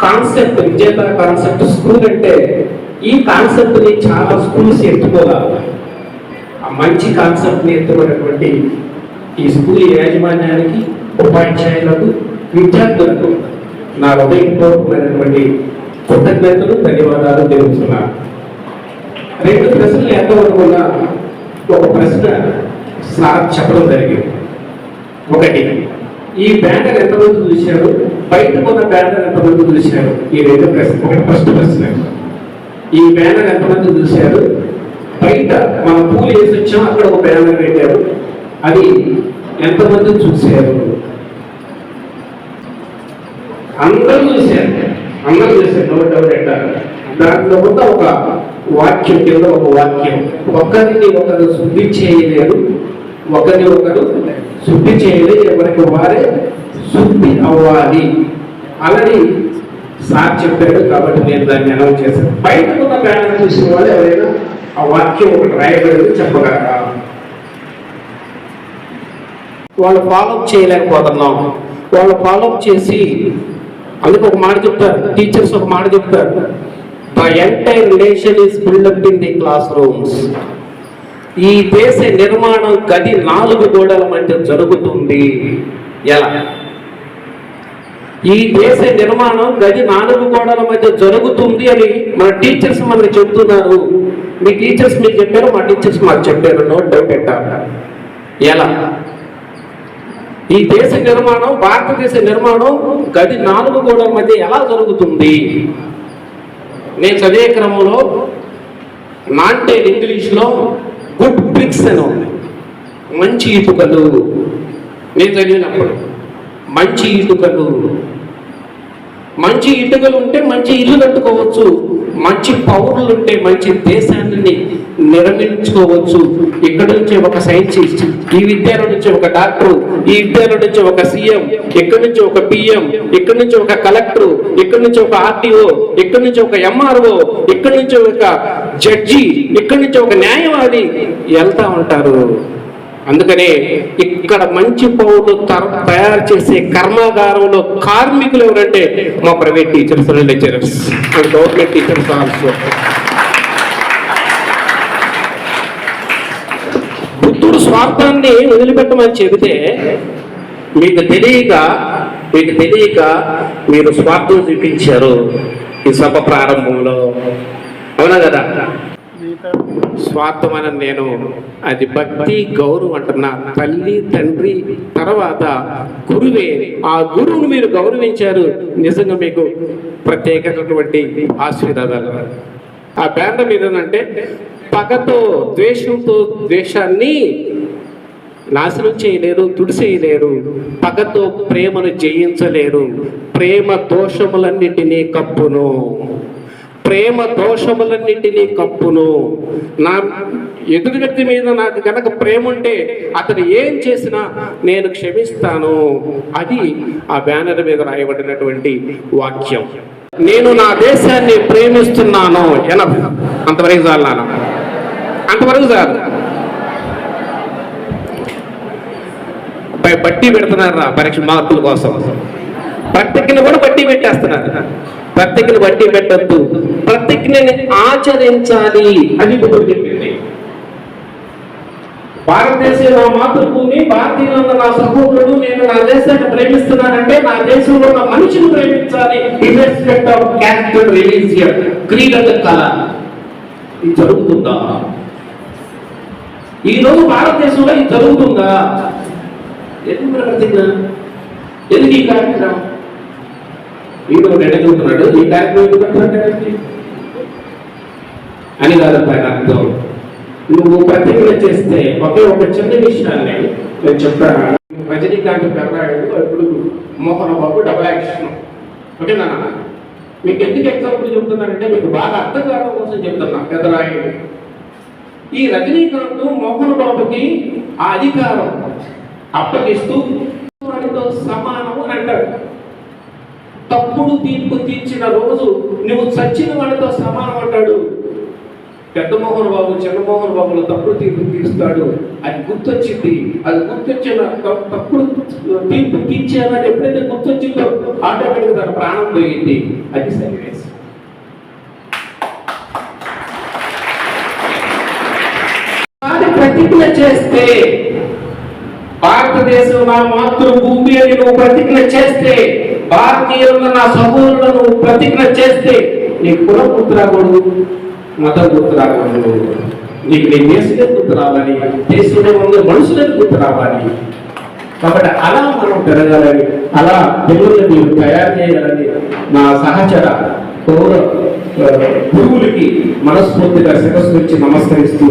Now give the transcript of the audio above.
Concept విజేత concept school అంటే ఈ కాన్సెప్ట్ని చాలా స్కూల్స్ ఎత్తుకోవాలి. ఆ మంచి కాన్సెప్ట్ని ఎత్తుకున్నటువంటి ఈ స్కూల్ యాజమాన్యానికి, ఉపాధ్యాయులకు, విద్యార్థులకు నా హృదయపూర్వకమైనటువంటి కృతజ్ఞతలు, ధన్యవాదాలు తెలుపుతున్నాను. 2 ప్రశ్నలు ఎంతవరకు ఉన్నా ఒక ప్రశ్న సార్ చెప్పడం జరిగింది. ఒకటి, ఈ బ్యానర్ ఎంతమంది చూశారు, బయట ఉన్న బ్యానర్ ఎంతమంది చూశారు? ఈ 2 ప్రశ్న. ఒకటి ఫస్ట్ ప్రశ్న, ఈ బ్యానర్ ఎంతమంది చూశారు, బయట మనం పూలు వేసి వచ్చాం అక్కడ ఒక బ్యానర్ పెట్టారు, అది ఎంతమంది చూశారు? అందరూ చూశారు, అందరూ చూశారు, నో డౌట్ అంటారు. దాంట్లో కూడా ఒక వాక్యం కింద ఒక వాక్యం, ఒకరిని ఒకరు శుద్ధి చేయలేరు, ఒకరిని ఒకరు శుద్ధి చేయలేదు, ఎవరికి వారే శుద్ధి అవ్వాలి అని సార్ చెప్పాడు. కాబట్టి నేను దాన్ని అనౌన్స్ చేశాను. బయట ఉన్న బ్యానర్ చూసిన వాళ్ళు ఎవరైనా ఆ వాక్యం ఒకటి రాయబడేది చెప్పగలరా? వాళ్ళు ఫాలోఅప్ చేయలేకపోతున్నాం. వాళ్ళు ఫాలోఅప్ చేసి అందుకు ఒక మాట చెప్తారు, టీచర్స్ ఒక మాట చెప్తారు, the entire nation is build up in the classrooms. ఈ దేశ నిర్మాణం గది 4 గోడల మధ్య జరుగుతుంది. ఎలా? ఈ దేశ నిర్మాణం గది 4 గోడల మధ్య జరుగుతుంది అని మన టీచర్స్ మనకి చెబుతున్నారు. మీ టీచర్స్ మీకు చెప్పారు, మా టీచర్స్ మాకు చెప్పారు, నో డౌట్ అంటారు. ఎలా? ఈ దేశ నిర్మాణం, భారతదేశ నిర్మాణం గది 4 గోడల మధ్య ఎలా జరుగుతుంది? నేను చదివే క్రమంలో నాంటేల్ ఇంగ్లీష్లో గుడ్ బ్రిక్స్ అని ఉంది, మంచి ఇటుకలు. నేను చదివినప్పుడు మంచి ఇటుకలు, మంచి ఇటుకలు ఉంటే మంచి ఇల్లు కట్టుకోవచ్చు, మంచి పౌరులు ఉంటే మంచి దేశాన్ని నిర్మించుకోవచ్చు. ఇక్కడ నుంచి ఒక సైంటిస్ట్, ఈ విద్యాలయం నుంచి ఒక డాక్టర్, ఈ విద్యాలయం నుంచి ఒక సీఎం, ఇక్కడ నుంచి ఒక పిఎం, ఇక్కడ నుంచి ఒక కలెక్టర్, ఇక్కడ నుంచి ఒక ఆర్టీఓ, ఇక్కడ నుంచి ఒక ఎంఆర్ఓ, ఇక్కడ నుంచి ఒక జడ్జి, ఇక్కడ నుంచి ఒక న్యాయవాది వెళ్తా ఉంటారు. అందుకనే ఇక్కడ మంచి పౌరులు తయారు చేసే కర్మాగారంలో కార్మికులు ఎవరంటే మా private teachers, lecturers and government teachers also. బుద్ధుడు స్వార్థాన్ని వదిలిపెట్టమని చెబితే మీకు తెలియక మీరు స్వార్థం చూపించారు ఈ సభ ప్రారంభంలో. అవునా కదా? స్వార్థం అని నేను అది భక్తి గౌరవం అంటున్నా. తల్లి తండ్రి తర్వాత గురువే. ఆ గురువును మీరు గౌరవించారు, నిజంగా మీకు ప్రత్యేకమైనటువంటి ఆశీర్వాదాలు. ఆ బ్యానర్ మీద అంటే పగతో ద్వేషంతో ద్వేషాన్ని నాశనం చేయలేరు, తుడిసేయలేరు. పగతో ప్రేమను జయించలేరు. ప్రేమ దోషములన్నిటినీ కప్పును, ప్రేమ దోషములన్నింటినీ కప్పును. నా ఎదుటి వ్యక్తి మీద నాకు కనుక ప్రేమ ఉంటే అతను ఏం చేసినా నేను క్షమిస్తాను. అది ఆ బ్యానర్ మీద రాయబడినటువంటి వాక్యం. నేను నా దేశాన్ని ప్రేమిస్తున్నాను. అంతవరకు చాలు, అంతవరకు చాలు. బట్టి పెడుతున్నారు పరీక్ష మార్కుల కోసం. ప్రతిజ్ఞను కూడా బట్టి పెట్టేస్తున్నారు. ప్రతిజ్ఞను బట్టి పెట్టద్దు, ప్రతిజ్ఞని ఆచరించాలి అని బుద్ధుడు చెప్పింది. భారతదేశం నా మాతృభూమి, భారతీయులు ఉన్న నా సహోదరుడు, నేను నా దేశాన్ని ప్రేమిస్తున్నానంటే నా దేశంలో ఉన్న మనిషిని ప్రేమించాలి. ఇర్రెస్పెక్ట్ ఆఫ్ క్యాస్ట్, రిలీజియన్, క్రీడల కళ. ఇది జరుగుతుందా ఈరోజు భారతదేశంలో? ఇది జరుగుతుందా? ఎందుకు ప్రతిజ్ఞ? ఎందుకు ఈ కార్యక్రమం? వీడు ఎడగలుగుతున్నాడు, ఈ కార్యక్రమం ఎందుకు పెట్టాలంటే అని కాదు అర్థం. నువ్వు ప్రతిజ్ఞ చేస్తే ఒకే ఒక చిన్న విషయాన్ని నేను చెప్తాను. రజనీకాంత్ పెర్రాయుడు, ఇప్పుడు మోహన్ బాబు డబుల్ యాక్షన్. ఓకేనా? మీకు ఎందుకు ఎగ్జాంపుల్ చెప్తున్నానంటే మీకు బాగా అర్థం కావడం కోసం చెప్తున్నా. పెద్దరాయుడు ఈ రజనీకాంత్ మోహన్ బాబుకి ఆ అధికారం అప్పగిస్తూ వాడితో సమానము అని అంటాడు. తప్పుడు తీర్పు తీర్చిన రోజు నువ్వు చచ్చిన వాడితో సమానం అంటాడు. పెద్ద మోహన్ బాబు చిన్న మోహన్ బాబులో తప్పుడు తీర్పు తీరుస్తాడు, అది గుర్తొచ్చింది. అది గుర్తొచ్చిన తప్పుడు తీర్పు తీర్చానని ఎప్పుడైతే గుర్తొచ్చిందో ఆటోమేటిక్గా తన ప్రాణం పోయింది. అది సన్నివేశం. ప్రతిజ్ఞ చేస్తే, భారతదేశం నా మాతృభూమి అని నువ్వు ప్రతిజ్ఞ చేస్తే, భారతీయులను నా సహోదరులను ప్రతిజ్ఞ చేస్తే, నీ కులం గుర్తు రాకూడదు, మతం గుర్తు రాకూడదు, నీకు నీ దేశమే గుర్తు రావాలి, దేశంలో ఉన్న మనుషులకు గుర్తు రావాలి. కాబట్టి అలా మనం పెరగాలని, అలా పిల్లల్ని మీరు తయారు చేయాలని నా సహచర గురువులకి మనస్ఫూర్తిగా శిరస్సు నుంచి నమస్కరిస్తూ